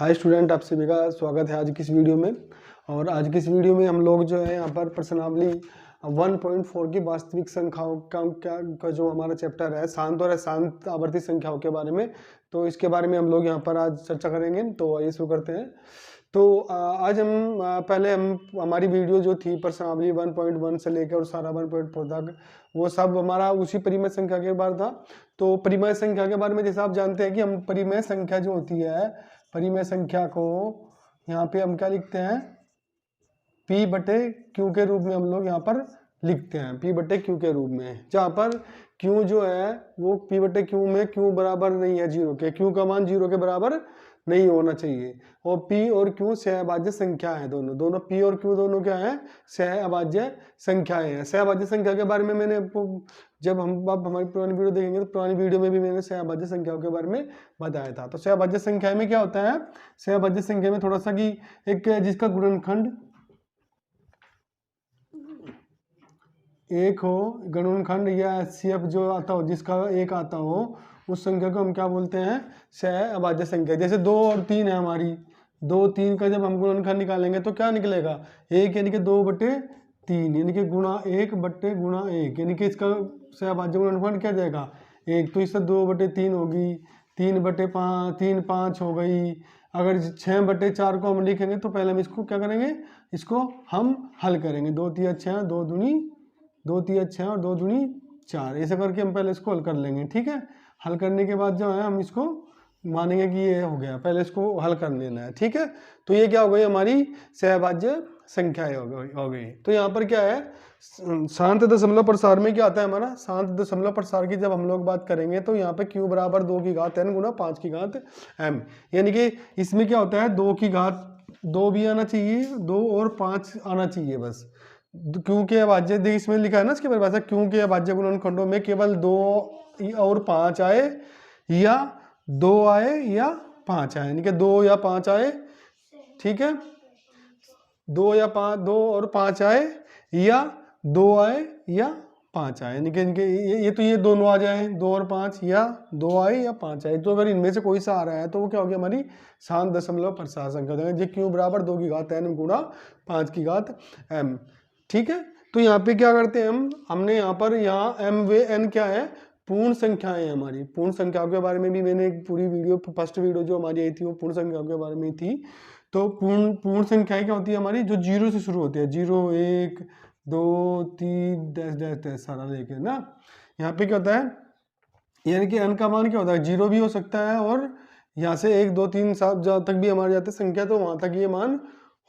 Hi student, आप सभी का स्वागत है आज की इस वीडियो में। और आज की इस वीडियो में हम लोग जो है यहाँ पर प्रश्नावली 1.4 की वास्तविक संख्याओं का जो हमारा चैप्टर है शांत और अशांत आवर्ती संख्याओं के बारे में, तो इसके बारे में हम लोग यहाँ पर आज चर्चा करेंगे। तो आइए शुरू करते हैं। तो आज हम पहले हमारी वीडियो जो थी प्रश्नावली 1.1 से लेकर और सारा 1.4 तक, वो सब हमारा उसी परिमेय संख्या के बारे था। तो परिमेय संख्या के बारे में जैसे आप जानते हैं कि हम परिमेय संख्या जो होती है, परिमेय संख्या को यहाँ पे हम क्या लिखते हैं, P बटे Q के रूप में हम लोग यहाँ पर लिखते हैं, P बटे Q के रूप में, जहाँ पर Q जो है वो P बटे Q में Q बराबर नहीं है 0 के, Q का मान 0 के बराबर नहीं होना चाहिए। और P और Q सहअभाज्य संख्या है, दोनों P और Q दोनों क्या है, सहअभाज्य संख्याएं हैं। सहअभाज्य संख्या के बारे में मैंने जब हम आप हमारी पुरानी वीडियो देखेंगे तो पुरानी वीडियो में भी मैंने सहअभाज्य संख्याओं के बारे में बताया था। तो सहअभाज्य संख्या में क्या होता है, सहअभाज्य संख्या में थोड़ा सा कि एक जिसका गुणनखंड एक हो, गुणनखंड या HCF जो आता हो जिसका एक आता हो, उस संख्या को हम क्या बोलते हैं, सहअभाज्य संख्या। जैसे 2 और 3 है हमारी, 2 3 का जब हम गुणनखंड निकालेंगे तो क्या निकलेगा, 1 यानी कि 2/3 यानी कि गुणा 1 बटे गुणा 1, यानी कि इसका सहअभाज्य गुणनखंड क्या जाएगा 1। तो इससे 2/3 होगी, 3/5 3 5 हो गई। अगर 6/4 को हम लिखेंगे तो पहले हम इसको क्या करेंगे, इसको हम हल करेंगे। 2 3 6 2 दूनी 2 3 6 और 2 दूनी 4, ऐसे करके हम पहले इसको हल कर लेंगे। ठीक है, हल करने के बाद जो है हम इसको मानेंगे कि ये हो गया, पहले इसको हल कर लेना है। ठीक है, तो ये क्या हो गई, हमारी सहअभाज्य संख्याएं हो गई। तो यहाँ पर क्या है, शांत दशमलव प्रसार में क्या आता है हमारा, शांत दशमलव प्रसार की जब हम लोग बात करेंगे तो यहाँ पे Q बराबर 2 की घात n गुना 5 की घात m, यानी कि इसमें क्या होता है 2 की घात 2 भी आना चाहिए, 2 और 5 आना चाहिए बस। Q के अभाज्य, देखिए इसमें लिखा है ना इसके परिभाषा, Q के अभाज्य गुणनखंडों में केवल 2 और 5 आए या 2 आए या 5 आए, यानी कि 2 या 5 आए। ठीक है, 2 या 5, 2 और 5 आए या 2 आए या 5 आए, यानी कि इनके ये तो ये दोनों आ जाए, 2 और 5 या 2 आए या 5 आए। तो अगर इनमें से कोई सा आ रहा है तो वो क्या होगी, हमारी शांत दशमलव प्रसार संख्या हो जाएगी। Q बराबर 2 की घात n गुणा 5 की घात m। ठीक है, तो यहाँ पे क्या करते हैं हमने यहाँ पर m व n क्या है, पूर्ण संख्याएं हमारी। पूर्ण संख्याओं के बारे में भी मैंने एक पूरी वीडियो, फर्स्ट वीडियो जो हमारी आई थी वो पूर्ण संख्याओं के बारे में थी। तो पूर्ण संख्याएं क्या होती है हमारी, जो 0 से शुरू होती है, 0 1 2 3 डैश डैश डैश सारा लेके ना। यहाँ पे क्या होता है, यानी कि n का मान क्या होता है, 0 भी हो सकता है और यहाँ से 1 2 3 7 जहाँ तक भी हमारे जाते संख्या, तो वहां तक ये मान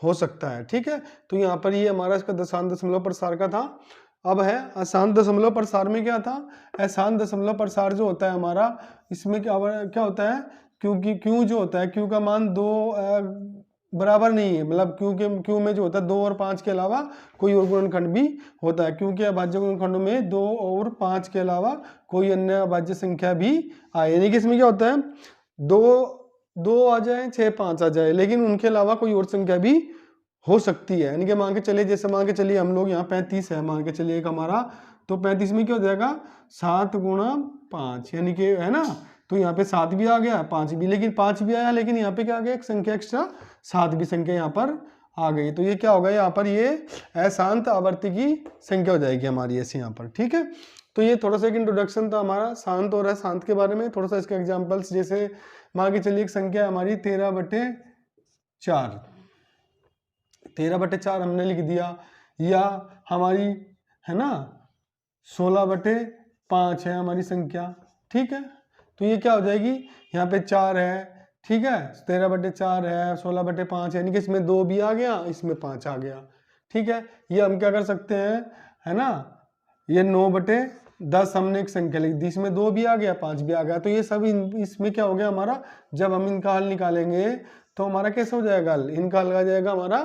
हो सकता है। ठीक है, तो यहाँ पर ये हमारा इसका दशांश दशमलव प्रसार का था। अब है अशांत दशमलव प्रसार में क्या था, अशांत दशमलव प्रसार जो होता है हमारा, इसमें क्या होता है, क्योंकि Q जो होता है, Q का मान 2 बराबर नहीं है, मतलब Q में जो होता है 2 और 5 के अलावा कोई और गुणनखंड भी होता है। Q के अभाज्य गुणनखंडों में 2 और 5 के अलावा कोई अन्य अभाज्य संख्या भी आए, यानी कि इसमें क्या होता है 2 आ जाए 6 5 आ जाए, लेकिन उनके अलावा कोई और संख्या भी हो सकती है। यानी कि मान के चलिए, जैसे मान के चलिए हम लोग यहाँ 35 है, मान के चलिए एक हमारा, तो 35 में क्या हो जाएगा 7 गुणा 5, यानी कि है ना, तो यहाँ पे 7 भी आ गया 5 भी, लेकिन 5 भी आया, लेकिन यहाँ पे क्या आ गया, एक संख्या एक्स्ट्रा 7 भी संख्या यहाँ पर आ गई। तो ये क्या होगा, यहाँ पर ये अशांत आवर्ती की संख्या हो जाएगी हमारी ऐसे यहाँ पर। ठीक है, तो ये थोड़ा सा एक इंट्रोडक्शन था हमारा शांत और अशांत के बारे में, थोड़ा सा इसके एग्जाम्पल्स। जैसे मान के चलिए एक संख्या हमारी 13/4, 13/4 हमने लिख दिया, या हमारी है ना 16/5 है हमारी संख्या। ठीक है, तो ये क्या हो जाएगी, यहाँ पे 4 है, ठीक है, 13/4 है, 16/5 यानी कि इसमें 2 भी आ गया, इसमें 5 आ गया। ठीक है, ये हम क्या कर सकते हैं, है ना, ये 9/10 हमने एक संख्या लिख दी, इसमें 2 भी आ गया 5 भी आ गया। तो ये सब इसमें क्या हो गया हमारा, जब हम इनका हल निकालेंगे तो हमारा कैसे हो जाएगा हल, इनका हल आ जाएगा हमारा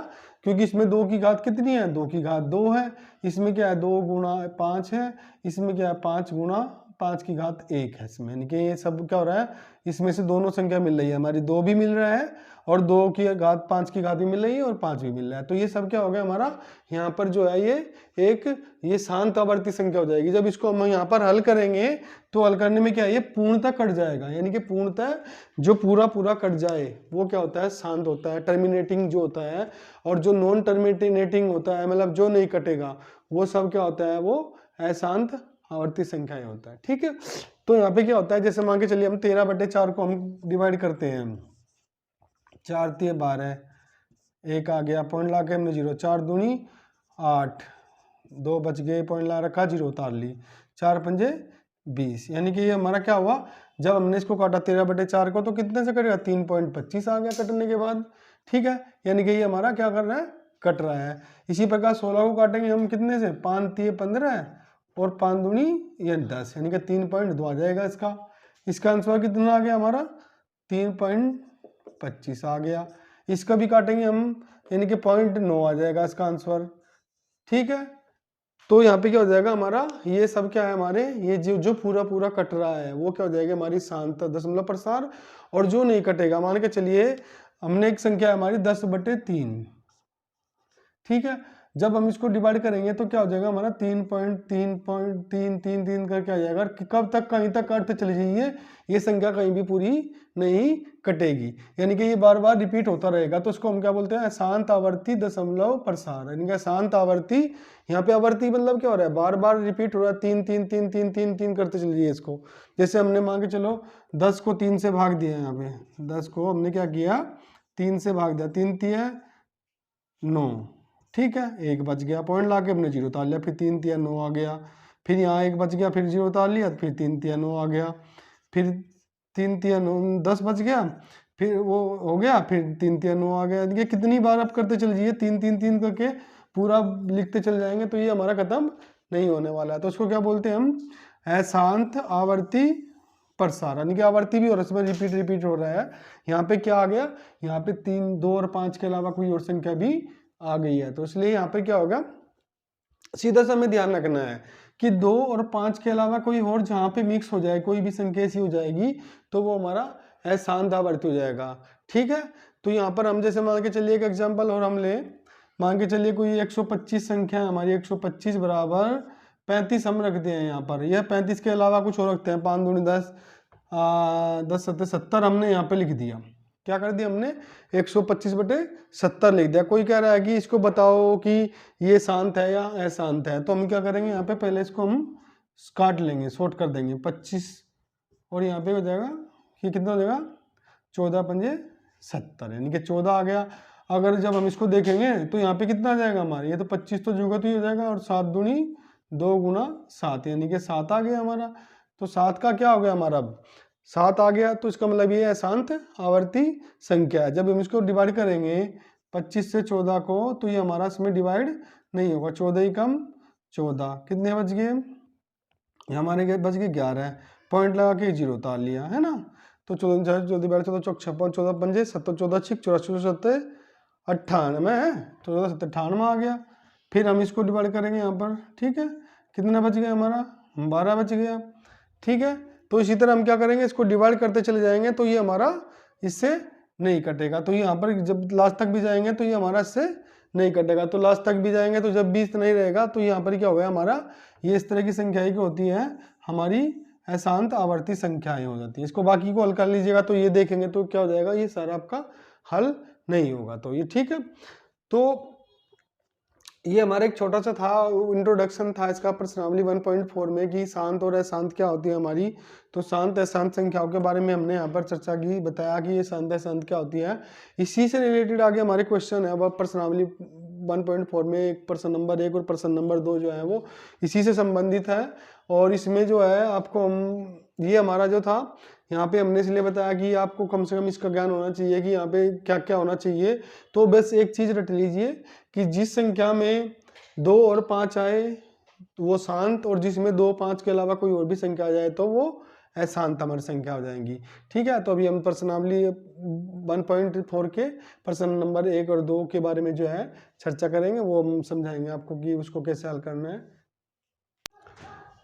क्योंकि इसमें 2 की घात कितनी है, 2 की घात 2 है, इसमें क्या है 2 गुणा 5 है, इसमें क्या है 5 गुणा 5 की घात 1 है इसमें, यानी कि ये सब क्या हो रहा है, इसमें से दोनों संख्या मिल रही है हमारी, 2 भी मिल रहा है और 2 की घात 5 की घात भी मिल रही है और 5 भी मिल रहा है। तो ये सब क्या हो गया हमारा, यहाँ पर जो है ये शांत आवर्ती संख्या हो जाएगी। जब इसको हम यहाँ पर हल करेंगे तो हल करने में क्या है, ये पूर्णतः कट जाएगा, यानी कि पूर्णतः जो पूरा पूरा कट जाए वो क्या होता है, शांत होता है, टर्मिनेटिंग जो होता है। और जो नॉन टर्मिनेटिंग होता है, मतलब जो नहीं कटेगा, वो सब क्या होता है, वो अशांत आवर्ती संख्याएं होता है। ठीक है, तो यहाँ पे क्या होता है, जैसे मान के चलिए हम 13/4 को हम डिवाइड करते हैं, 4 3 12, 1 आ गया, पॉइंट ला के हमने 0, 4 दूनी 8, 2 बच गए, पॉइंट ला रखा, 0 उतार ली, 4 पंजे 20, यानी कि ये हमारा क्या हुआ, जब हमने इसको काटा 13/4 को तो कितने से कटेगा, 3.25 आ गया कटने के बाद। ठीक है, यानी कि ये हमारा क्या कर रहा है, कट रहा है। इसी प्रकार 16 को काटेंगे हम कितने से, 5 3 15 और 5 दूनी ये 10, यानी कि 3.2 आ जाएगा इसका। इसका आंसर कितना आ गया हमारा, 3.25 आ गया। इसका भी काटेंगे हम, यानी कि 0.9 आ जाएगा इसका आंसर। ठीक है, तो यहाँ पे क्या हो जाएगा हमारा, ये सब क्या है हमारे, ये जो पूरा पूरा कट रहा है वो क्या हो जाएगा हमारी शांत दशमलव प्रसार। और जो नहीं कटेगा, मान के चलिए हमने एक संख्या है हमारी 10/3, ठीक है, जब हम इसको डिवाइड करेंगे तो क्या हो जाएगा हमारा 3.3 करके आ जाएगा। कब तक, कहीं तक काटते चले जाइए, ये संख्या कहीं भी पूरी नहीं कटेगी, यानी कि ये बार बार रिपीट होता रहेगा। तो इसको हम क्या बोलते हैं, अशांत आवर्ती दशमलव प्रसार, यानी कि अशांत आवर्ती। यहाँ पे आवर्ती मतलब क्या हो रहा है, बार बार रिपीट हो रहा है, 3 3 3 3 3 3 करते चलिए इसको। जैसे हमने मान के चलो 10 को 3 से भाग दिया, यहाँ पे 10 को हमने क्या किया, 3 से भाग दिया, 3 3 9, ठीक है, 1 बच गया, पॉइंट ला के हमने 0 उतार लिया, फिर 3 3 9 आ गया, फिर यहाँ 1 बच गया, फिर 0 उतार लिया, फिर 3 3 9 आ गया, फिर 3 3 9 10 बच गया, फिर वो हो गया, फिर 3 3 9 आ गया। ये कितनी बार आप करते चल जाइए, 3 3 3 करके पूरा लिखते चल जाएंगे तो ये हमारा खत्म नहीं होने वाला है। तो उसको क्या बोलते हैं हम, अशांत आवर्ती प्रसार, यानी कि आवर्ती भी और इसमें रिपीट हो रहा है। यहाँ पे क्या आ गया, यहाँ पे 3 2 और 5 के अलावा कोई और संख्या भी आ गई है, तो इसलिए यहाँ पे क्या होगा, सीधा सा हमें ध्यान रखना है कि 2 और 5 के अलावा कोई और जहाँ पे मिक्स हो जाए, कोई भी संख्या ऐसी हो जाएगी तो वो हमारा अशांत आवर्ती हो जाएगा। ठीक है, तो यहाँ पर हम जैसे मान के चलिए एक एग्जाम्पल और हम ले, मान के चलिए कोई 125 संख्या है हमारी, 125 बराबर 35 हम रखते हैं यहाँ पर, यह 35 के अलावा कुछ और रखते हैं, 5 दूनी 10, 10 7 70 हमने यहाँ पे लिख दिया। क्या कर दिया हमने, 125/70 लिख दिया। कोई कह रहा है कि इसको बताओ कि ये शांत है या अशांत है, तो हम क्या करेंगे, यहाँ पे पहले इसको हम काट लेंगे, शॉर्ट कर देंगे, 25 और यहाँ पे हो जाएगा कि कितना हो जाएगा, 14 पंजे 70, यानी कि 14 आ गया। अगर जब हम इसको देखेंगे तो यहाँ पे कितना आ जाएगा हमारे, ये तो 25 तो जुगा तो ही हो जाएगा, और 7 दूनी 2 गुना 7, यानी कि 7 आ गया हमारा। तो 7 का क्या हो गया हमारा, अब 7 आ गया, तो इसका मतलब ये अशांत आवर्ती संख्या है। जब हम इसको डिवाइड करेंगे 25 से 14 को, तो ये हमारा इसमें डिवाइड नहीं होगा, 14 ही कम 14, कितने बच गए, हमारे बच गए 11, पॉइंट लगा के 0 उतार लिया, है ना। तो 14 14 चौक 56, 14 पंजे 70, 14 छिक 84 7 98 है, 14 7 98 आ गया। फिर हम इसको डिवाइड करेंगे यहाँ पर, ठीक है, कितना बच गया हमारा, 12 बच गया। ठीक है, तो इसी तरह हम क्या करेंगे, इसको डिवाइड करते चले जाएंगे तो ये हमारा इससे नहीं कटेगा। तो यहाँ पर जब लास्ट तक भी जाएंगे तो ये हमारा इससे नहीं कटेगा, तो लास्ट तक भी जाएंगे तो जब 20 नहीं रहेगा तो यहाँ पर क्या हो गया हमारा, ये इस तरह की संख्याएं की होती है हमारी अशांत आवर्ती संख्याएं हो जाती है। इसको बाकी को हल कर लीजिएगा तो ये देखेंगे तो क्या हो जाएगा, ये सारा आपका हल नहीं होगा, तो ये ठीक है। तो ये हमारा एक छोटा सा था इंट्रोडक्शन था इसका प्रश्नावली 1.4 में कि शांत और अशांत क्या होती है हमारी। तो शांत अशांत संख्याओं के बारे में हमने यहाँ पर चर्चा की, बताया कि ये शांत अशांत क्या होती है। इसी से रिलेटेड आगे हमारे क्वेश्चन है, वह प्रश्नावली 1.4 में एक प्रश्न नंबर 1 और प्रश्न नंबर 2 जो है वो इसी से संबंधित है। और इसमें जो है आपको हम ये हमारा जो था यहाँ पे हमने इसलिए बताया कि आपको कम से कम इसका ज्ञान होना चाहिए कि यहाँ पे क्या क्या होना चाहिए। तो बस एक चीज रट लीजिए कि जिस संख्या में 2 और 5 आए वो शांत, और जिसमें 2 5 के अलावा कोई और भी संख्या आ जाए तो वो अशांत हमारी संख्या हो जाएंगी। ठीक है, तो अभी हम प्रश्नावली 1.4 के प्रश्न नंबर 1 और 2 के बारे में जो है चर्चा करेंगे, वो हम समझाएंगे आपको कि उसको कैसे हल करना है।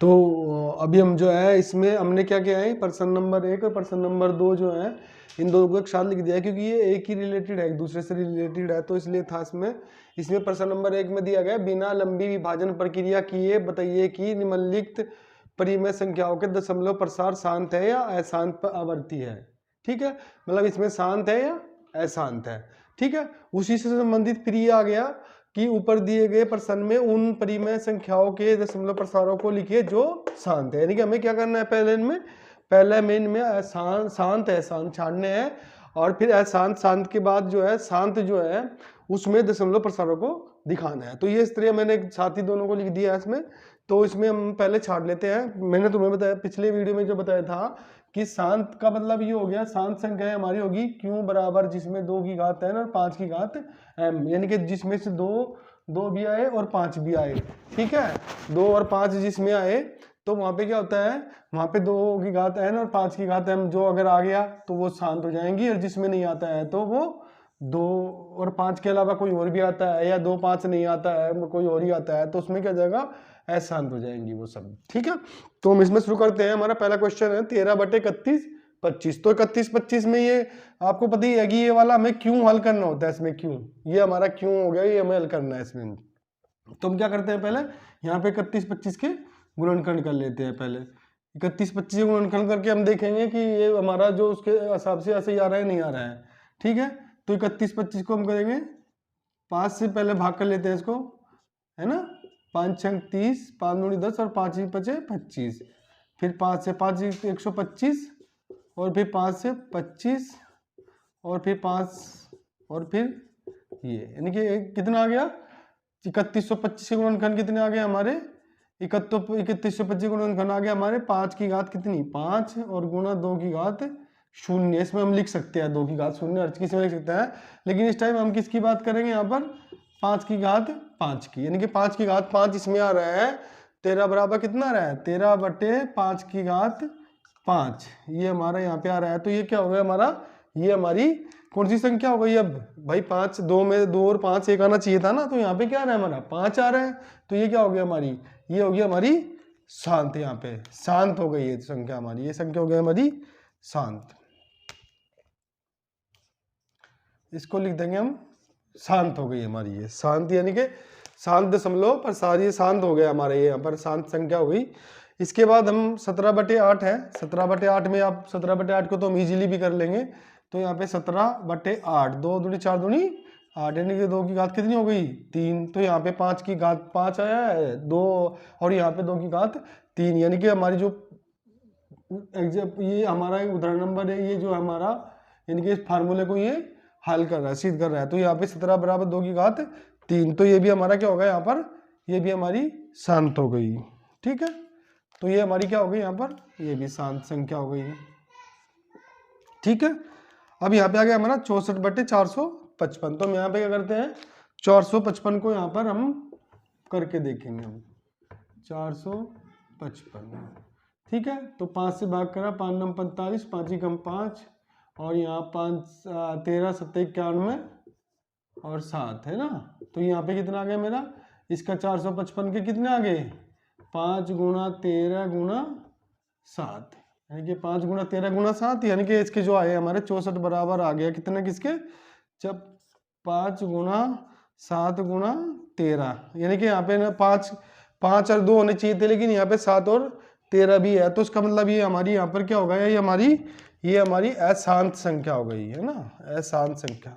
तो अभी हम जो है इसमें हमने क्या किया है, प्रश्न नंबर 1 और प्रश्न नंबर 2 जो है इन दोनों को एक साथ लिख दिया है, क्योंकि ये एक ही रिलेटेड है, एक दूसरे से रिलेटेड है, तो इसलिए था इसमें प्रश्न नंबर 1 में दिया गया, बिना लंबी विभाजन प्रक्रिया किए बताइए कि निम्नलिखित परिमेय संख्याओं के दशमलव प्रसार शांत है या अशांत आवर्ती है। ठीक है, मतलब इसमें शांत है या अशांत है। ठीक है, उसी से संबंधित फिर ये आ गया कि ऊपर दिए गए प्रश्न में उन परिमेय संख्याओं के दशमलव प्रसारों को लिखिए जो शांत है। यानी कि हमें क्या करना है, पहले में इनमें शांत अशांत छाड़ने हैं, और फिर शांत के बाद जो है शांत जो है उसमें दशमलव प्रसारों को दिखाना है। तो ये इस तरह मैंने साथ ही दोनों को लिख दिया है इसमें। तो इसमें हम पहले छाड़ लेते हैं। मैंने तुम्हें बताया पिछले वीडियो में जो बताया था कि शांत का मतलब ये हो गया, शांत संख्या हमारी होगी q बराबर जिसमें 2 की घात n और 5 की घात m, यानी कि जिसमें से 2 भी आए और 5 भी आए। ठीक है, 2 और 5 जिसमें आए तो वहां पे क्या होता है, वहां पे 2 की घात n और 5 की घात m जो अगर आ गया तो वो शांत हो जाएंगी, और जिसमें नहीं आता है तो वो 2 और 5 के अलावा कोई और भी आता है, या 2 5 नहीं आता है कोई और ही आता है, तो उसमें क्या जाएगा, अशांत हो जाएंगी वो सब। ठीक है, तो हम इसमें शुरू करते हैं। हमारा पहला क्वेश्चन है 13/31/25। तो 31/25 में ये आपको पता ही है कि ये वाला हमें क्यों हल करना होता है, इसमें क्यों, ये हमारा क्यों हो गया, ये हमें हल करना है इसमें। तो हम क्या करते हैं, पहले यहाँ पे 31/25 के गुणनखंड कर लेते हैं। पहले 31/25 के गुणनखंड करके हम देखेंगे कि ये हमारा जो उसके हिसाब से ऐसे ही आ रहा है नहीं आ रहा है। ठीक है, तो 31/25 को हम करेंगे 5 से पहले भाग कर लेते हैं इसको, है ना, 5 छंग 30, 5 दूनी 10 और 5 बचे 25, फिर 5 से 5 125, और फिर 5 से 25, और फिर 5 और फिर ये, यानी कि कितना आ गया, 3125 के गुणनखंड कितने आ गए हमारे, 3125 गुणनखंड आ गया हमारे 5 की घात कितनी 5 और गुणा 2 की घात 0। इसमें हम लिख सकते हैं 2 की घात 0 हर किसी में लिख सकते हैं, लेकिन इस टाइम हम किसकी बात करेंगे, यहाँ पर 5 की घात 5 की, यानी कि 5 की घात 5 इसमें आ रहा है, 13 बराबर कितना आ रहा है, 13/5 की घात 5, ये हमारा यहाँ पे आ रहा है। तो ये क्या हो गया हमारा, ये हमारी कौन सी संख्या हो गई, अब भाई 5 2 में 2 और 5 एक आना चाहिए था ना, तो यहाँ पे क्या आ रहा है हमारा 5 आ रहा है, तो ये क्या हो गया हमारी, ये हो गया हमारी शांत, यहाँ पे शांत हो गई है संख्या हमारी, ये संख्या हो गई हमारी शांत। इसको लिख देंगे हम शांत हो गई हमारी ये शांत, यानी कि शांत दशमलव प्रसार, ये शांत हो गया हमारे ये यहाँ पर शांत संख्या हो गई। इसके बाद हम 17/8 है, 17/8 में आप 17/8 को तो हम इजीली भी कर लेंगे। तो यहाँ पे 17/8, 2 दूनी 4 दूनी 8, यानी कि 2 की घात कितनी हो गई 3, तो यहाँ पे 5 की घात 5 आया है 2, और यहाँ पे 2 की घात 3, यानी कि हमारी जो ये हमारा उदाहरण नंबर है, ये जो हमारा यानी कि इस फार्मूले को ये हल कर रहा है, सिद्ध कर रहा है। तो यहाँ पे 17 बराबर 2 की घात 3, तो ये भी हमारा क्या होगा यहाँ पर, ये भी हमारी शांत हो गई। ठीक है, तो ये हमारी क्या हो गई यहाँ पर, ये भी शांत संख्या हो गई। ठीक है, अब यहाँ पे आ गया हमारा 64/455। तो हम यहाँ पे क्या करते हैं, 455 को यहाँ पर हम करके देखेंगे हम 455। ठीक है, तो 5 से भाग करा, 5 9 45, 5 ही कम 5, और यहाँ 5 13 7 91 और 7 है ना, तो यहाँ पे कितना आ गया मेरा, इसका 455 के कितने आ गए 5 गुणा 13 गुणा 7, यानी कि 5 गुणा 13 गुणा 7, यानी कि इसके जो आए हमारे 64 बराबर आ गया कितने किसके, जब 5 गुणा 7 गुणा 13, यानी कि यहाँ पे ना 5 और 2 होने चाहिए थे, लेकिन यहाँ पे 7 और 13 भी है, तो इसका मतलब ये हमारी यहाँ पर क्या होगा, ये हमारी अशांत संख्या हो गई है ना, अशांत संख्या।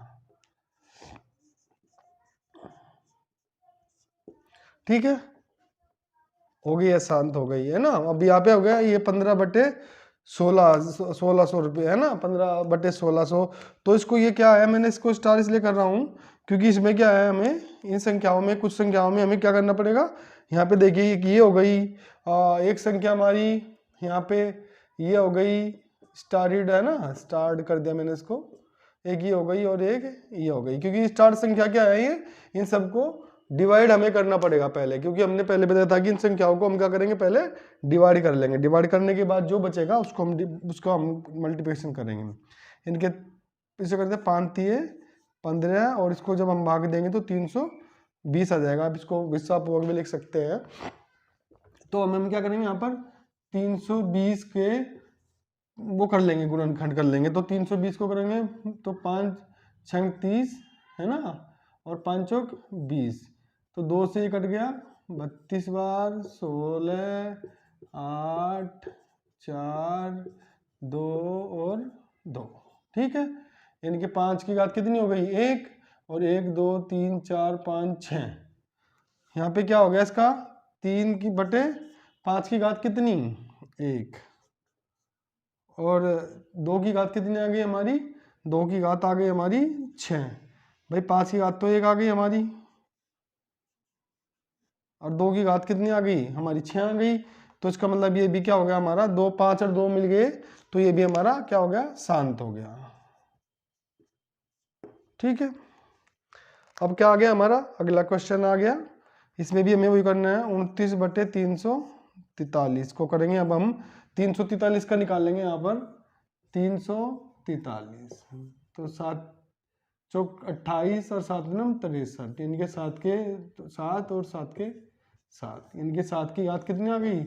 ठीक है, हो गई अशांत हो गई है ना। अब यहाँ पे हो गया ये 15/1600 रुपये है ना, 15/1600। तो इसको ये क्या है, मैंने इसको स्टार इसलिए कर रहा हूँ क्योंकि इसमें क्या है, हमें इन संख्याओं में कुछ संख्याओं में हमें क्या करना पड़ेगा। यहाँ पे देखिए कि ये हो गई एक संख्या हमारी, यहाँ पे ये हो गई स्टार्ड है ना, स्टार्ट कर दिया मैंने इसको, एक ये हो गई और एक ये हो गई, क्योंकि स्टार संख्या क्या है, ये इन सबको डिवाइड हमें करना पड़ेगा पहले, क्योंकि हमने पहले बताया था कि इन संख्याओं को हम क्या करेंगे, पहले डिवाइड कर लेंगे। डिवाइड करने के बाद जो बचेगा उसको हम मल्टीप्लिकेशन करेंगे। इनके इसे करते हैं 5 तिये 15 और इसको जब हम भाग देंगे तो 320 आ जाएगा। आप इसको विस्तारपूर्वक भी लिख सकते हैं। तो हम क्या करेंगे, यहाँ पर 320 के वो कर लेंगे, गुणनखंड कर लेंगे। तो 320 को करेंगे तो 5 6 30 है ना, और 5 चौक 20, तो 2 से ये कट गया 32 बार, 16 8 4 2 और 2, ठीक है। इनके 5 की घात कितनी हो गई, 1, और 1 2 3 4 5 6, यहाँ पे क्या हो गया इसका 3 की बटे 5 की घात कितनी, 1, और 2 की घात कितनी आ गई हमारी, 2 की घात आ गई हमारी 6। भाई 5 की घात तो 1 आ गई हमारी, और 2 की घात कितनी आ गई हमारी 6 आ गई। तो इसका मतलब ये भी क्या हो गया हमारा 2 5 और 2 मिल गए, तो ये भी हमारा क्या हो गया, शांत हो गया, ठीक है। अब क्या आ गया हमारा अगला क्वेश्चन आ गया, इसमें भी हमें वही करना है 29 बटे 343 को करेंगे। अब हम 343 का निकालेंगे, यहाँ पर 343, तो 7 चौक 28 और 7 नम 63, इनके 7 के 7 और 7 के 7, इनके 7 की घात कितनी आ गई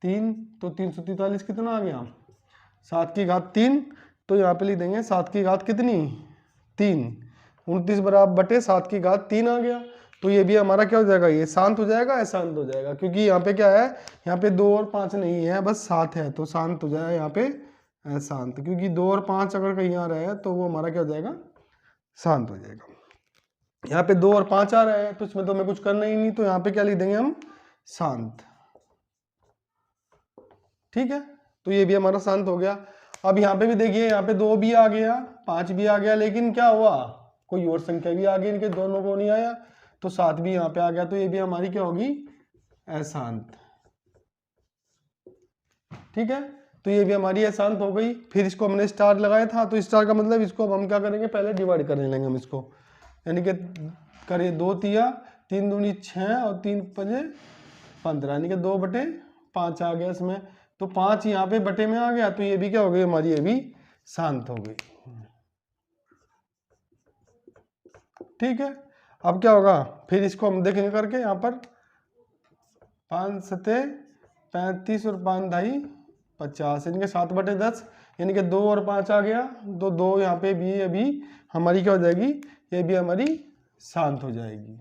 3, तो 343 कितना आ गया 7 की घात 3, तो यहाँ पे लिख देंगे 7 की घात कितनी 3, 29 बराबर बटे 7 की घात 3 आ गया। तो ये भी हमारा क्या हो जाएगा, ये शांत हो जाएगा, अशांत हो जाएगा, क्योंकि यहाँ पे क्या है, यहाँ पे 2 और 5 नहीं है, बस 7 है, तो शांत हो जाएगा यहाँ पे अशांत, क्योंकि 2 और 5 अगर कहीं आ रहा है तो वो हमारा क्या हो जाएगा, शांत हो जाएगा। यहाँ पे 2 और 5 आ रहा है तो इसमें तो हमें कुछ करना ही नहीं, तो यहाँ पे क्या लिख देंगे हम, शांत, ठीक है। तो ये भी हमारा शांत हो गया। अब यहाँ पे भी देखिए, यहाँ पे 2 भी आ गया 5 भी आ गया, लेकिन क्या हुआ, कोई और संख्या भी आ गई, इनके दोनों को नहीं आया, तो 7 भी यहाँ पे आ गया, तो ये भी हमारी क्या होगी, अशांत, ठीक है। तो ये भी हमारी अशांत हो गई। फिर इसको हमने स्टार लगाया था, तो स्टार का मतलब इसको अब हम क्या करेंगे, पहले डिवाइड करने लेंगे हम इसको, यानी कि करिए 2 तिया 3 दूनी 6 और 3 पंजे 15, यानी कि 2 बटे 5 आ गया इसमें, तो 5 यहाँ पे बटे में आ गया, तो ये भी क्या हो गई हमारी, ये भी शांत हो गई, ठीक है। अब क्या होगा, फिर इसको हम देखेंगे करके, यहाँ पर 5 सते 35 और 5 ढाई 50, इनके 7 बटे 10, यानी कि 2 और 5 आ गया, तो 2 यहाँ पे भी अभी हमारी क्या हो जाएगी, ये भी हमारी शांत हो जाएगी,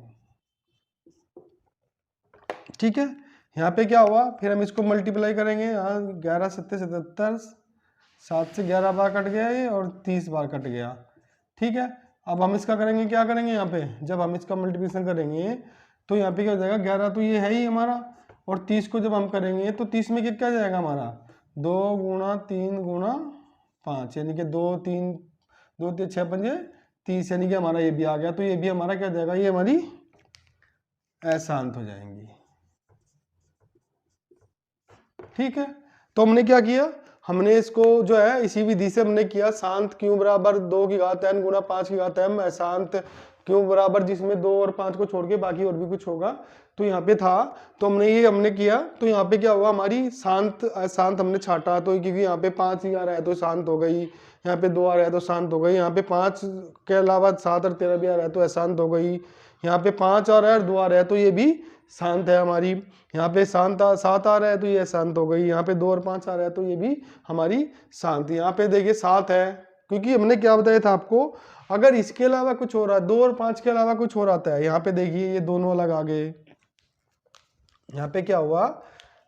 ठीक है। यहाँ पे क्या हुआ, फिर हम इसको मल्टीप्लाई करेंगे, यहाँ 11 सत्ते 77, 7 से 11 बार कट गया ये, और 30 बार कट गया, ठीक है। अब हम इसका करेंगे, क्या करेंगे, यहाँ पे जब हम इसका मल्टीप्लिकेशन करेंगे तो यहाँ पे क्या हो जाएगा, 11 तो ये है ही हमारा, और 30 को जब हम करेंगे तो 30 में क्या जाएगा हमारा, 2 गुणा 3 गुणा 5, यानी कि 2 3 2 3 6 पंजे 30, यानी कि हमारा ये भी आ गया, तो ये भी हमारा क्या जाएगा, ये हमारी अशांत हो जाएंगी, ठीक है। तो हमने क्या किया, हमने इसको जो है इसी विधि से हमने किया, शांत क्यों बराबर 2 की घात n गुणा 5 की घात m, अशांत क्यों बराबर जिसमें 2 और 5 को छोड़ के बाकी और भी कुछ होगा, तो यहाँ पे था, तो हमने किया, तो यहाँ पे क्या हुआ, हमारी शांत अशांत हमने छाटा, तो क्योंकि यहाँ पे 5 ही आ रहा है तो शांत हो गई, यहाँ पे 2 आ रहा है तो शांत हो गई, यहाँ पे 5 के अलावा 7 और 13 भी आ रहा है तो अशांत हो गई, यहाँ पे 5 आ रहा है और 2 आ रहा है तो ये भी शांत है हमारी, यहाँ पे 7 आ रहा है तो ये शांत हो गई, यहाँ पे 2 और 5 आ रहा है तो ये भी हमारी शांत। यहाँ पे देखिए 7 है, क्योंकि हमने क्या बताया था आपको, अगर इसके अलावा कुछ हो रहा है, 2 और 5 के अलावा कुछ हो रहा है, यहाँ पे देखिए ये दोनों अलग आ गए, यहाँ पे क्या हुआ,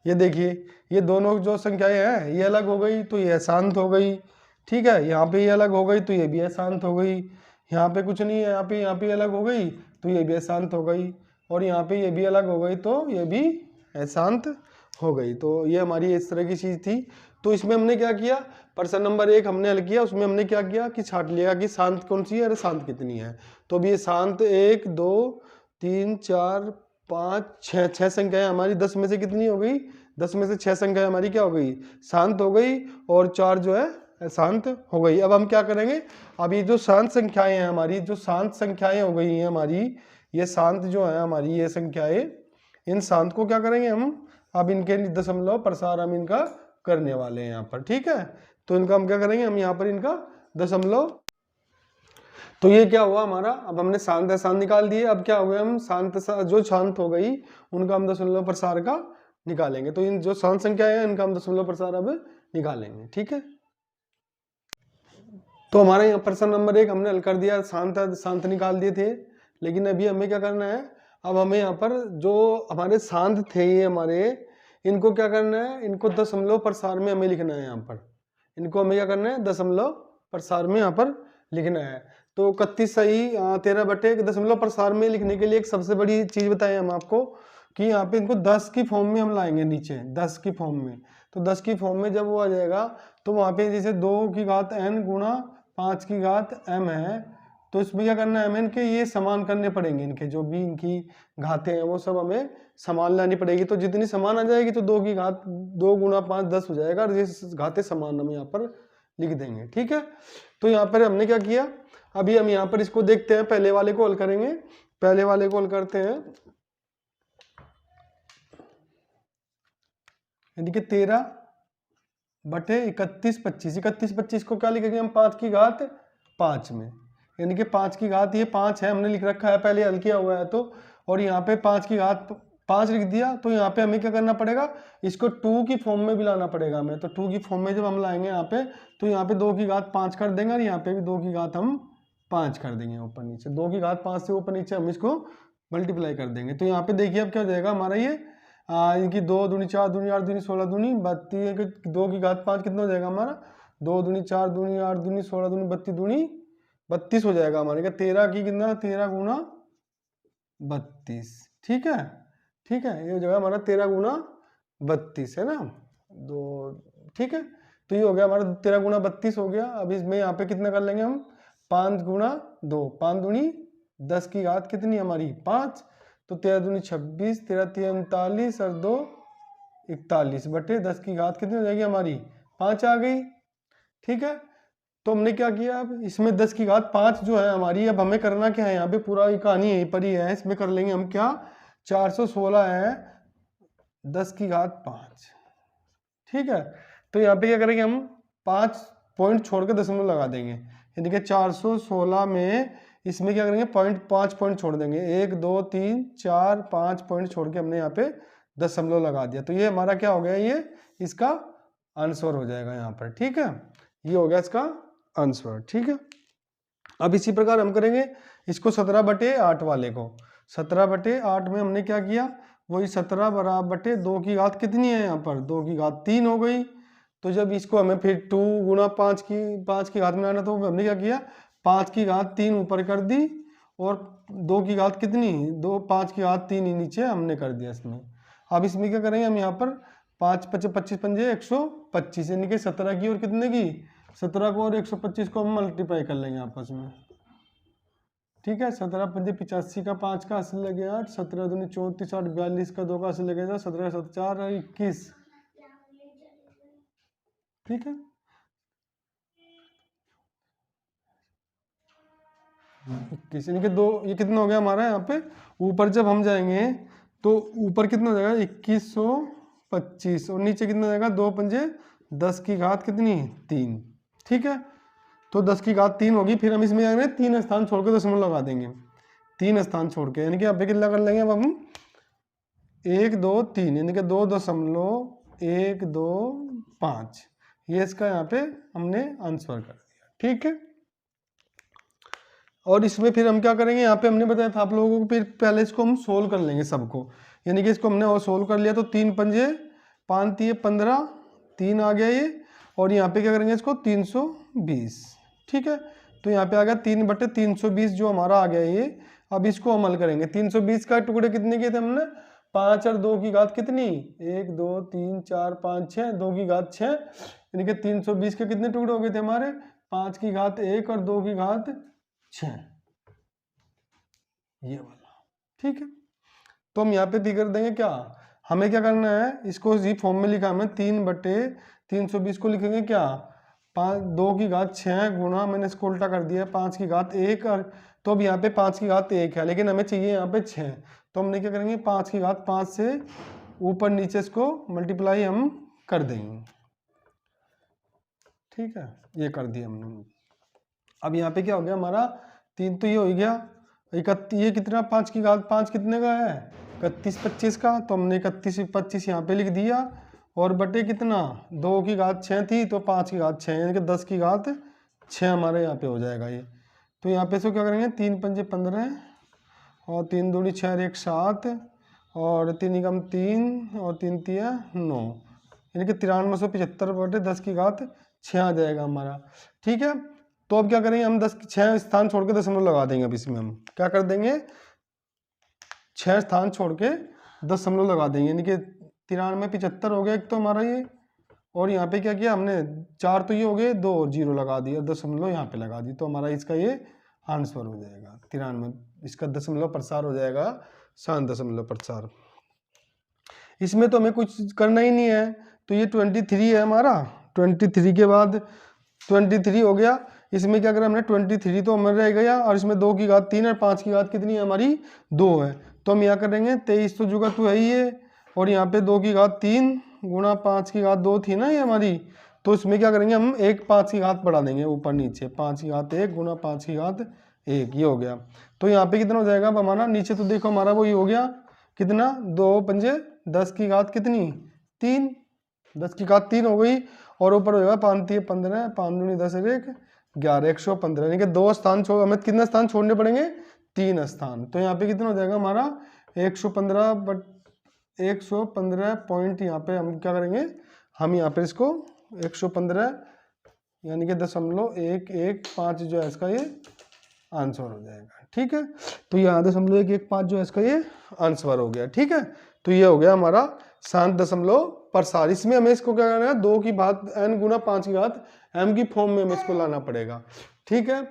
ये देखिए ये दोनों जो संख्याएं हैं ये अलग हो गई तो ये अशांत हो गई, ठीक है। यहाँ पे ये अलग हो गई तो ये भी अशांत हो गई, यहाँ पे कुछ नहीं है, यहाँ पे अलग हो गई तो ये भी अशांत हो गई, और यहाँ पे ये भी अलग हो गई तो ये भी अशांत हो गई। तो ये हमारी इस तरह की चीज़ थी। तो इसमें हमने क्या किया, प्रश्न नंबर 1 हमने हल किया, उसमें हमने क्या किया कि छाट लिया कि शांत कौन सी है और शांत कितनी है। तो अभी ये शांत 1 2 3 4 5 6 संख्याएं हमारी 10 में से कितनी हो गई, 10 में से 6 संख्याएं हमारी क्या हो गई, शांत हो गई, और 4 जो है शांत हो गई। अब हम क्या करेंगे, अब ये जो शांत संख्याएं हैं हमारी, जो शांत संख्याएं हो गई हैं हमारी, ये शांत जो है हमारी ये संख्याएं, इन शांत को क्या करेंगे हम, अब इनके दशमलव प्रसार हम इनका करने वाले हैं यहाँ पर, ठीक है। तो इनका हम क्या करेंगे, हम यहाँ पर इनका दशमलव, तो ये क्या हुआ हमारा, अब हमने शांत अशांत निकाल दिए, अब क्या हो गया, हम शांत जो शांत हो गई उनका हम दशमलव प्रसार का निकालेंगे। तो इन जो शांत संख्या है इनका हम दशमलव प्रसार अब निकालेंगे, ठीक है। तो हमारे यहाँ प्रश्न नंबर 1 हमने हल कर दिया, शांत निकाल दिए थे। लेकिन अभी हमें क्या करना है, अब हमें यहाँ पर जो हमारे शांत थे ये हमारे, इनको क्या करना है, इनको दशमलव प्रसार में हमें लिखना है। यहाँ पर इनको हमें क्या करना है, दशमलव प्रसार में यहाँ पर लिखना है। तो 31 सही 13 बटे दशमलव प्रसार में लिखने के लिए एक सबसे बड़ी चीज बताएं हम आपको कि यहाँ पे इनको 10 की फॉर्म में हम लाएंगे, नीचे 10 की फॉर्म में। तो 10 की फॉर्म में जब वो आ जाएगा तो वहाँ पे जैसे 2 की घात n गुणा 5 की घात m है, तो इसमें क्या करना है, हमें इनके ये समान करने पड़ेंगे, इनके जो भी इनकी घातें हैं वो सब हमें समान लानी पड़ेगी। तो जितनी समान आ जाएगी तो 2 की घात 2 गुणा 5 10 हो जाएगा, और ये घातें समान हम यहाँ पर लिख देंगे, ठीक है। तो यहाँ पर हमने क्या किया, अभी हम यहाँ पर इसको देखते हैं, पहले वाले को हल करेंगे। पहले वाले को हल करते हैं, यानी कि 13 बटे 31 25, 31 25 को क्या लिखेंगे हम, 5 की घात 5 में, यानी कि 5 की घात ये 5 है, हमने लिख रखा है पहले हल किया हुआ है तो, और यहाँ पे 5 की घात 5 लिख दिया। तो यहाँ पे हमें क्या करना पड़ेगा, इसको 2 की फॉर्म में भी लाना पड़ेगा हमें। तो 2 की फॉर्म में जब हम लाएंगे यहाँ पे, तो यहाँ पे 2 की घात 5 कर देंगे, और यहाँ पे भी 2 की घात हम 5 कर देंगे ऊपर नीचे, 2 की घात 5 से ऊपर नीचे हम इसको मल्टीप्लाई कर देंगे। तो यहाँ पे देखिए अब क्या हो जाएगा हमारा ये, इनकी 2 दूनी 4 दूनी 8 दूनी 16 दूनी 32, 2 की घात 5 कितना हो जाएगा हमारा, 2 दूनी 4 दूनी 8 दूनी 16 दूनी 32 दूनी 32 हो जाएगा हमारे का, 13 की कितना, 13 गुना 32, ठीक है, ठीक है। ये हो जाएगा हमारा 13 गुना 32 है ना, 2, ठीक है। तो ये हो गया हमारा 13 गुना 32 हो गया। अब इसमें यहाँ पे कितना कर लेंगे हम, 5 गुना 2, 5 दूनी 10 की घात कितनी हमारी 5, तो 13 दूनी 26, 13 3 39 और 2 41 बटे 10 की घात कितनी हो जाएगी हमारी 5 आ गई, ठीक है। तो हमने क्या किया, अब इसमें 10 की घात 5 जो है हमारी, अब हमें करना क्या है, यहाँ पे पूरा कहानी यहीं पर ही है, इसमें कर लेंगे हम क्या, 416 है 10 की घात 5, ठीक है। तो यहाँ पे क्या करेंगे हम, 5 पॉइंट छोड़ के दशमलव लगा देंगे, यानी कि 416 में इसमें क्या करेंगे, 5 पॉइंट छोड़ देंगे, 1 2 3 4 5 पॉइंट छोड़ के हमने यहाँ पे दशमलव लगा दिया। तो ये हमारा क्या हो गया, ये इसका आंसर हो जाएगा यहाँ पर, ठीक है। ये हो गया इसका आंसर, ठीक है। अब इसी प्रकार हम करेंगे इसको 17 बटे 8 वाले को। 17 बटे 8 में हमने क्या किया, वही 17 बराबर बटे 2 की घात कितनी है यहाँ पर, 2 की घात 3 हो गई। तो जब इसको हमें फिर 2 गुना 5 की घात में आना, तो हमने क्या किया, 5 की घात 3 ऊपर कर दी, और 2 की घात कितनी, 5 की घात 3 ही नीचे हमने कर दिया इसमें। अब इसमें क्या करेंगे हम, यहाँ पर 5 25 पंजे 125, यानी कि 17 की और कितने की, 17 को और 125 को हम मल्टीप्लाई कर लेंगे आपस में, ठीक है। 17 पंजे 85 का 5 का 80 लगे 8, 17 दूनी 34 8 42 का 2 का 80 लगेगा 17 7 4 21, ठीक है। 21 यानी कि 2, ये कितना हो गया हमारा, यहाँ पे ऊपर जब हम जाएंगे तो ऊपर कितना हो जाएगा 2125, और नीचे कितना हो जाएगा 2 पंजे 10 की घात कितनी 3, ठीक है। तो 10 की घात 3 होगी, फिर हम इसमें जाएंगे 3 स्थान छोड़ के दशमलव लगा देंगे, 3 स्थान छोड़ के, यानी कि यहाँ पे कितना कर लेंगे अब हम 1 2 3, यानी कि 2.125, ये इसका यहाँ पे हमने आंसर कर दिया, ठीक है। और इसमें फिर हम क्या करेंगे, यहाँ पे हमने बताया था आप लोगों को, फिर पहले इसको हम सोल्व कर लेंगे सबको, यानी कि इसको हमने और सोल्व कर लिया, तो 3 पंजे 5 3 15, 3 आ गया ये, और यहाँ पे क्या करेंगे इसको 320, ठीक है। तो यहाँ पे आ गया 3 बटे 320 जो हमारा आ गया ये। अब इसको हम हल करेंगे, 320 का टुकड़े कितने किए थे हमने, 5 और 2 की घात कितनी, 1 2 3 4 5 6, 2 की घात 6, यानी कि 320 के कितने टुकड़े हो गए थे हमारे, 5 की घात 1 और 2 की घात 6, ये वाला, ठीक है। तो हम यहाँ पे भी कर देंगे क्या, हमें क्या करना है, इसको इसी फॉर्म में लिखा हमें 3 बटे 320 को लिखेंगे क्या, 2 की घात 6 गुना, मैंने इसको उल्टा कर दिया, 5 की घात 1 और तो अब यहाँ पे 5 की घात 1 है, लेकिन हमें चाहिए यहाँ पे 6। तो हमने क्या करेंगे, 5 की घात 5 से ऊपर नीचे इसको मल्टीप्लाई हम कर देंगे। ठीक है, ये कर दिया हमने। अब यहाँ पे क्या हो गया हमारा, 3 तो ये हो गया, ये कितना 5 की घात 5 कितने का है, 31 25 का, तो हमने 31 25 यहाँ पे लिख दिया, और बटे कितना 2 की घात 6 थी तो 5 की घात 6, यानी कि 10 की घात 6 हमारे यहाँ पे हो जाएगा ये। तो यहाँ पे इसको क्या करेंगे, 3 पंजे 15 और 3 दूनी 6 और 1 7 और 3 एकम 3 और 3 तिया 9, यानी कि 9375 बटे 10 की घात 6 आ जाएगा हमारा। ठीक है, तो अब क्या करेंगे हम, 6 स्थान छोड़ के दशमलव लगा देंगे। अब इसमें हम क्या कर देंगे, 6 स्थान छोड़ के दशमलव लगा देंगे, यानी कि 9375 हो गया एक तो हमारा ये, और यहाँ पे क्या किया हमने, 4 तो ये हो गए, 2 और 0 लगा दिया, दशमलव यहाँ पे लगा दी, तो हमारा इसका ये आंसर हो जाएगा 93, इसका दशमलव प्रसार हो जाएगा 7 प्रसार। इसमें तो हमें कुछ करना ही नहीं है, तो ये 23 है हमारा, 23 के बाद 23 हो गया, इसमें क्या करें हमने, 23 तो हमारे रह गया, और इसमें 2 की घात 3 और 5 की घात कितनी है हमारी 2 है, तो हम यहाँ करेंगे 23 तो जुगा तो है ही है, और यहाँ पे 2 की घात 3 गुणा 5 की घात 2 थी ना ये हमारी, तो इसमें क्या करेंगे हम, 1 5 की घात बढ़ा देंगे ऊपर नीचे, 5 की घात 1 गुणा 5 की घात 1, ये हो गया। तो यहाँ पे कितना हो जाएगा अब हमारा, नीचे तो देखो हमारा वो ये हो गया कितना, 2 पंजे 10 की घात कितनी 3, 10 की घात 3 हो गई, और ऊपर हो जाएगा 5 3 15, 5 दूनी 10 1 11, 115, यानी कि 2 स्थान छोड़, हमें कितने स्थान छोड़ने पड़ेंगे, 3 स्थान। तो यहाँ पे कितना हो जाएगा हमारा 115 बट 115 पॉइंट, यहाँ पे हम क्या करेंगे, हम यहाँ पे इसको 115 यानी कि 0.115 जो है इसका ये आंसर हो जाएगा। ठीक है, तो यहाँ 0.115 जो है इसका ये आंसर हो गया। ठीक है, तो ये हो गया हमारा 7 प्रसार। इसमें हमें इसको क्या करना है, 2 की घात n गुना 5 की घात m की फॉर्म में हमें इसको लाना पड़ेगा। ठीक है,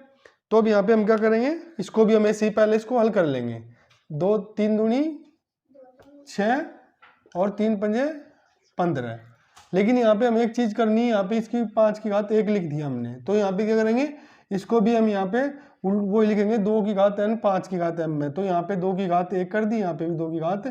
तो अब यहाँ पे हम क्या करेंगे, इसको भी हमें इसी पहले इसको हल कर लेंगे, 2 3 दूनी 6 और 3 पंजे 15, लेकिन यहाँ पे हमें एक चीज करनी है, यहाँ पे इसकी 5 की घात 1 लिख दिया हमने, तो यहाँ पे क्या करेंगे, इसको भी हम यहाँ पे वो लिखेंगे 2 की घात n 5 की घात m में, तो यहाँ पे 2 की घात 1 कर दी, यहाँ पे भी 2 की घात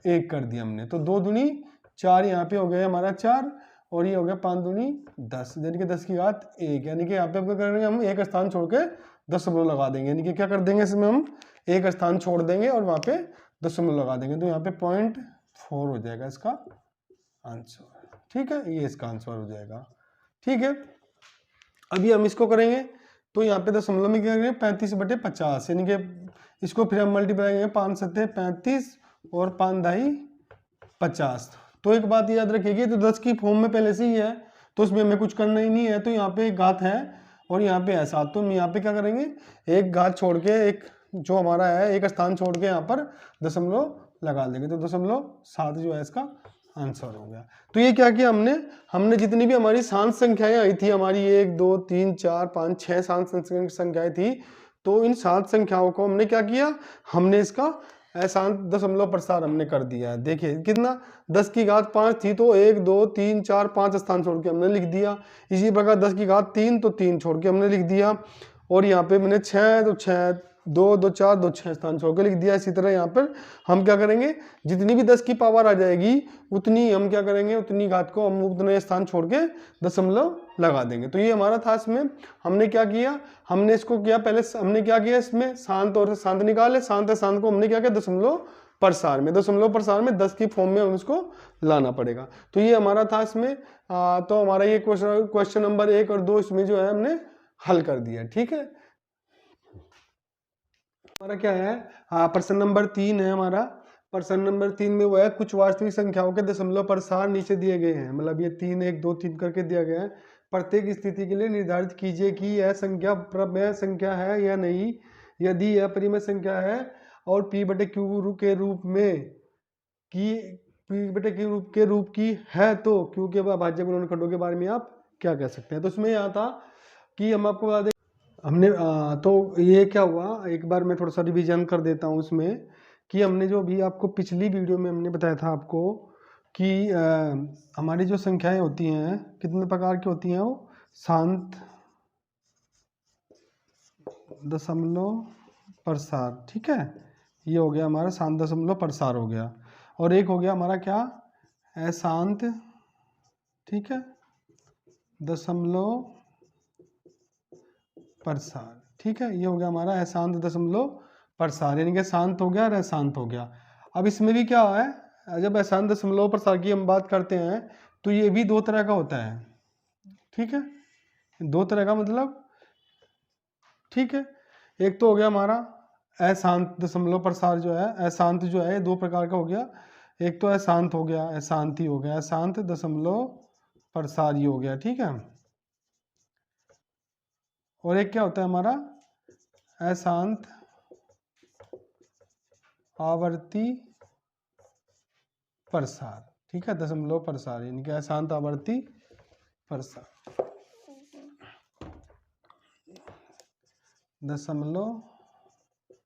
1 कर दी हमने, तो 2 दूनी 4 यहाँ पे हो गया हमारा 4, और ये हो गया 5 दूनी 10, यानी कि 10 की घात 1, यानी कि यहाँ पे क्या करेंगे हम, एक स्थान छोड़ के दशमलव लगा देंगे, यानी कि क्या कर देंगे इसमें हम एक स्थान छोड़ देंगे और वहाँ पे दशमलव लगा देंगे, तो यहाँ पे 0.4 हो जाएगा इसका आंसर। ठीक है, ये इसका आंसर हो जाएगा। ठीक है, अभी हम इसको करेंगे, तो यहाँ पे दशमलव में क्या करेंगे 35 बटे 50, यानी कि इसको फिर हम मल्टीप्लाई करेंगे, 5 7 35 और 5 दाई 50। तो एक बात याद रखिएगा, तो 10 की फॉर्म में पहले से ही है, तो उसमें हमें कुछ करना ही नहीं है, तो यहाँ पे एक घात है और यहाँ पे है 7, तो हम यहाँ पे क्या करेंगे, एक घात छोड़ के, एक जो हमारा है एक स्थान छोड़ के यहाँ पर दशमलव लगा देंगे, तो 0.7 जो है इसका आंसर हो गया। तो ये क्या किया हमने जितनी भी हमारी शांत संख्याएं आई थी हमारी 1 2 3 4 5 6 शांत संख्याएं थी, तो इन 7 संख्याओं को हमने क्या किया, हमने इसका शांत दशमलव प्रसार हमने कर दिया है। देखिए कितना, 10 की घात 5 थी तो 1 2 3 4 5 स्थान छोड़ के हमने लिख दिया, इसी प्रकार 10 की घात 3 तो 3 छोड़ के हमने लिख दिया, और यहाँ पे मैंने 6 तो 6 2 2 4 2 6 स्थान छोड़ के लिख दिया। इसी तरह यहाँ पर हम क्या करेंगे, जितनी भी 10 की पावर आ जाएगी उतनी हम क्या करेंगे, उतनी घात को हम उतने स्थान छोड़ के दशमलव लगा देंगे। तो ये हमारा था, इसमें हमने क्या किया, हमने इसको किया, पहले हमने क्या किया, इसमें शांत और शांत निकाले, शांत शांत को हमने क्या किया दशमलव प्रसार में, 10 की फॉर्म में हम इसको लाना पड़ेगा। तो ये हमारा था इसमें, तो हमारा ये क्वेश्चन नंबर 1 और 2 इसमें जो है हमने हल कर दिया। ठीक है, हमारा क्या है, प्रश्न नंबर 3 है हमारा। प्रश्न नंबर 3 में वो है, कुछ वास्तविक संख्याओं के दशमलव प्रसार नीचे दिए गए हैं, मतलब ये 3 1 2 3 करके दिया गया है। प्रत्येक स्थिति के लिए निर्धारित कीजिए कि यह संख्या प्रमेय संख्या है या नहीं, यदि यह परिमेय संख्या है और p बटे q के रूप में के रूप की है, तो q के अभाज्य गुणनखंडों के बारे में आप क्या कह सकते हैं। तो उसमें यहाँ था कि हम आपको बता दें, हमने तो ये क्या हुआ, एक बार मैं थोड़ा सा रिवीजन कर देता हूँ उसमें, कि हमने जो भी आपको पिछली वीडियो में हमने बताया था आपको कि हमारी जो संख्याएं होती हैं कितने प्रकार की होती हैं, वो शांत दशमलव प्रसार, ठीक है। ये हो गया हमारा शांत दशमलव प्रसार हो गया। और एक हो गया हमारा क्या, अशांत, ठीक है, दशमलव प्रसार, ठीक है। ये हो गया हमारा अशांत दशमलव प्रसार, यानी कि शांत हो गया और अशांत हो गया। अब इसमें भी क्या है, जब अशांत दशमलव प्रसार की हम बात करते हैं तो ये भी दो तरह का होता है, ठीक है, दो तरह का मतलब, ठीक है। एक तो हो गया हमारा अशांत दशमलव प्रसार जो है, अशांत जो है दो प्रकार का हो गया। एक तो अशांत हो गया, अशांति हो गया, अशांत दशमलव प्रसार ही हो गया, ठीक है। और एक क्या होता है हमारा अशांत आवर्ती प्रसार, ठीक है, दशमलव प्रसार, यानी कि अशांत आवर्ती प्रसार, दशमलव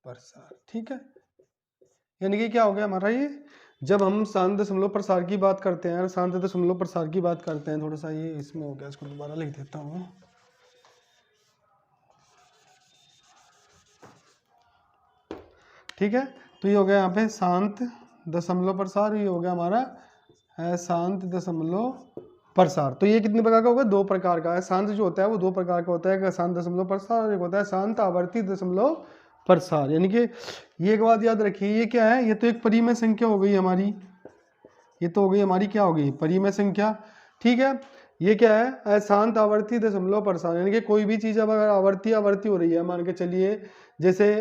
प्रसार, ठीक है। यानी कि क्या हो गया हमारा ये, जब हम शांत दशमलव प्रसार की बात करते हैं, शांत दशमलव प्रसार की बात करते हैं, थोड़ा सा ये इसमें हो गया, इसको दोबारा लिख देता हूँ, ठीक है। तो ये हो गया यहाँ पे शांत दशमलव प्रसार, ये हो गया हमारा अशांत दशमलव प्रसार। तो ये कितने प्रकार का होगा, दो प्रकार का है। शांत जो होता है वो दो प्रकार का होता है, एक अशांत दशमलव प्रसार और एक होता है शांत आवर्ती दशमलव प्रसार। यानी कि ये एक बात याद रखिए, ये क्या है, ये तो एक परिमेय संख्या हो गई हमारी, ये तो हो गई हमारी क्या हो गई, परिमेय संख्या, ठीक है। ये क्या है, अशांत आवर्ती दशमलव प्रसार, यानी कि कोई भी चीज़ अगर आवर्ती आवर्ती हो रही है, मान के चलिए जैसे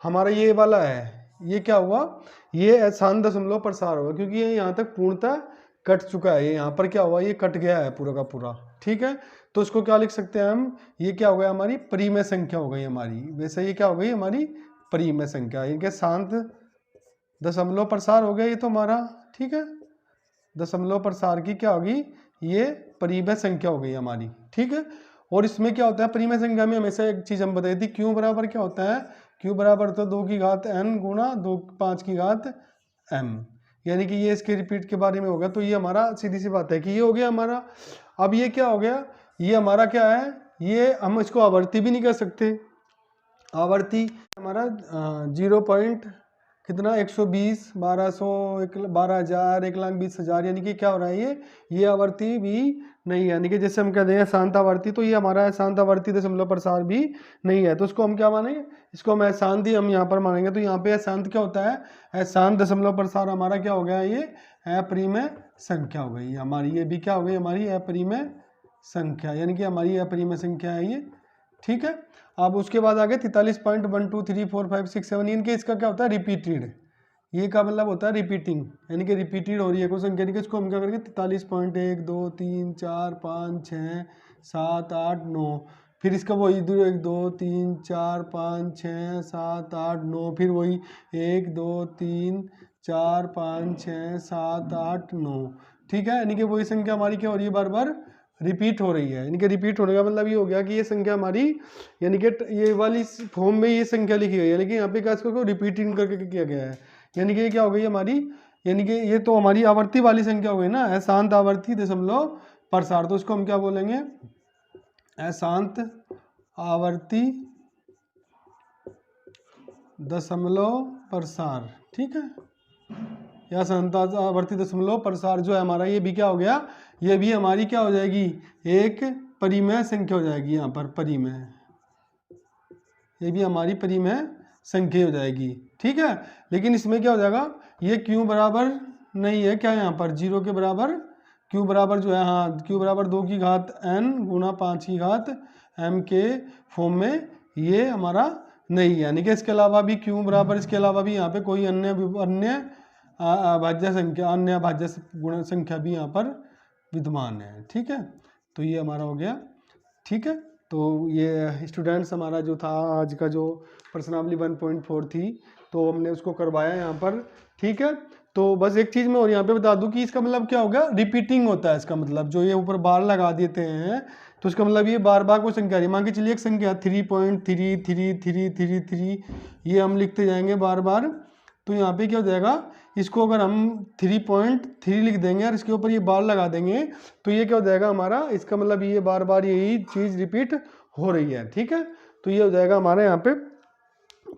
हमारा ये वाला है, ये क्या हुआ, ये अशांत दशमलव प्रसार होगा, क्योंकि ये यहाँ तक पूर्णतः कट चुका है, ये यहाँ पर क्या हुआ, ये कट गया है पूरा का पूरा, ठीक है। तो इसको क्या लिख सकते हैं हम, ये क्या हो गया हमारी परिमेय संख्या हो गई हमारी, वैसे ये क्या हो गई हमारी परिमेय संख्या, इनके शांत दशमलव प्रसार हो गया ये तो हमारा, ठीक है। दशमलव प्रसार की क्या होगी, ये परिमेय संख्या हो गई हमारी, ठीक है। और इसमें क्या होता है, परिमेय संख्या में हमेशा एक चीज हम बताई थी, क्यू बराबर क्या होता है, क्यू बराबर तो 2 की घात n गुणा 5 की घात m, यानी कि ये इसके रिपीट के बारे में होगा। तो ये हमारा सीधी सी बात है कि ये हो गया हमारा। अब ये क्या हो गया, ये हमारा क्या है, ये हम इसको आवर्ती भी नहीं कर सकते, आवर्ती हमारा 0 कितना 120 1200 12,000 1,20,000, यानी कि क्या हो रहा है ये आवर्ती भी नहीं है, यानी कि जैसे हम कहते हैं शांत आवर्ती, तो ये हमारा शांत आवर्ती दशमलव प्रसार भी नहीं है। तो इसको हम क्या मानेंगे, इसको हम अशांत ही हम यहाँ पर मानेंगे। तो यहाँ पे अशांत क्या होता है, अशांत दशमलव प्रसार हमारा क्या हो गया, ये अपरिमेय संख्या हो गई हमारी, ये भी क्या हो गई हमारी अपरिमेय संख्या, यानी कि हमारी अपरिमेय संख्या है ये, ठीक है। अब उसके बाद आगे 43.1234567, इनके इसका क्या होता है रिपीटेड, ये का मतलब होता है रिपीटिंग, यानी कि रिपीटेड हो रही है कोई संख्या, यानी कि इसको हम क्या करेंगे 43.1 2 3 4 5 6 7 8 9, फिर इसका वही 1 2 3 4 5 6 7 8 9, फिर वही 1 2 3 4 5 6 7 8 9, ठीक है। यानी कि वही संख्या हमारी क्या हो रही है, बार बार रिपीट हो रही है, यानी कि रिपीट होने का मतलब ये हो गया कि ये संख्या हमारी, यानी कि ये वाली फॉर्म में ये संख्या लिखी गई है, यानी कि यहाँ पे क्या इसको रिपीटिंग करके किया गया है, यानी कि ये क्या हो गई हमारी, यानी कि ये तो हमारी आवर्ती वाली संख्या हो गई ना, अशांत आवर्ती दशमलव प्रसार। तो इसको हम क्या बोलेंगे, अशांत आवर्ती दशमलव प्रसार, ठीक है, या अशांत आवर्ती दशमलव प्रसार जो है हमारा, ये भी क्या हो गया, ये भी हमारी क्या हो जाएगी, एक परिमेय संख्या हो जाएगी, यहाँ पर परिमेय, ये भी हमारी परिमेय संख्या हो जाएगी, ठीक है। लेकिन इसमें क्या हो जाएगा, ये क्यू बराबर नहीं है क्या, यहाँ पर 0 के बराबर, क्यू बराबर जो है, हाँ क्यू बराबर 2 की घात n गुणा 5 की घात m के फॉर्म में ये हमारा नहीं है, यानी कि इसके अलावा भी क्यू बराबर, इसके अलावा भी यहाँ पे कोई अन्य अभाज्य संख्या, अन्य अभाज्य गुण संख्या भी यहाँ पर विद्यमान है, ठीक है। तो ये हमारा हो गया, ठीक है। तो ये स्टूडेंट्स हमारा जो था आज का जो प्रश्नावली 1.4 थी, तो हमने उसको करवाया यहाँ पर, ठीक है। तो बस एक चीज़ मैं और यहाँ पे बता दूं कि इसका मतलब क्या होगा, रिपीटिंग होता है इसका मतलब, जो ये ऊपर बार लगा देते हैं तो इसका मतलब ये बार बार कोई संख्या नहीं, मान के चलिए एक संख्या 3.333333, ये हम लिखते जाएंगे बार बार, तो यहाँ पे क्या हो जाएगा, इसको अगर हम 3.3 लिख देंगे और इसके ऊपर ये बार लगा देंगे तो ये क्या हो जाएगा हमारा, इसका मतलब ये बार बार यही चीज़ रिपीट हो रही है, ठीक है। तो ये हो जाएगा हमारे यहाँ पे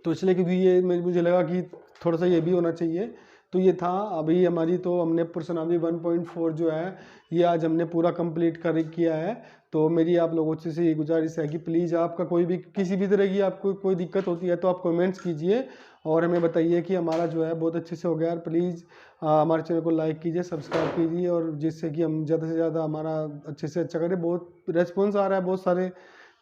तो इसलिए क्योंकि ये मुझे लगा कि थोड़ा सा ये भी होना चाहिए। तो ये था अभी हमारी, तो हमने प्रश्नावली 1.4 जो है ये आज हमने पूरा कंप्लीट कर किया है। तो मेरी आप लोगों से ये गुजारिश है कि प्लीज़ आपका कोई भी किसी भी तरह की आपको कोई दिक्कत होती है तो आप कमेंट्स कीजिए और हमें बताइए कि हमारा जो है बहुत अच्छे से हो गया। और प्लीज़ हमारे चैनल को लाइक कीजिए, सब्सक्राइब कीजिए, और जिससे कि हम ज़्यादा से ज़्यादा हमारा अच्छे से अच्छा करें। बहुत रेस्पॉन्स आ रहा है बहुत सारे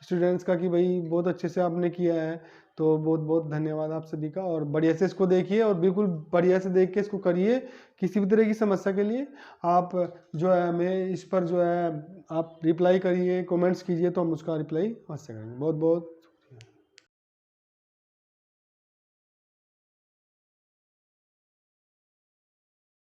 स्टूडेंट्स का कि भाई बहुत अच्छे से आपने किया है, तो बहुत बहुत धन्यवाद आप सभी का। और बढ़िया से इसको देखिए और बिल्कुल बढ़िया से देख के इसको करिए। किसी भी तरह की समस्या के लिए आप जो है हमें इस पर जो है आप रिप्लाई करिए, कमेंट्स कीजिए, तो हम उसका रिप्लाई अवश्य करेंगे। बहुत बहुत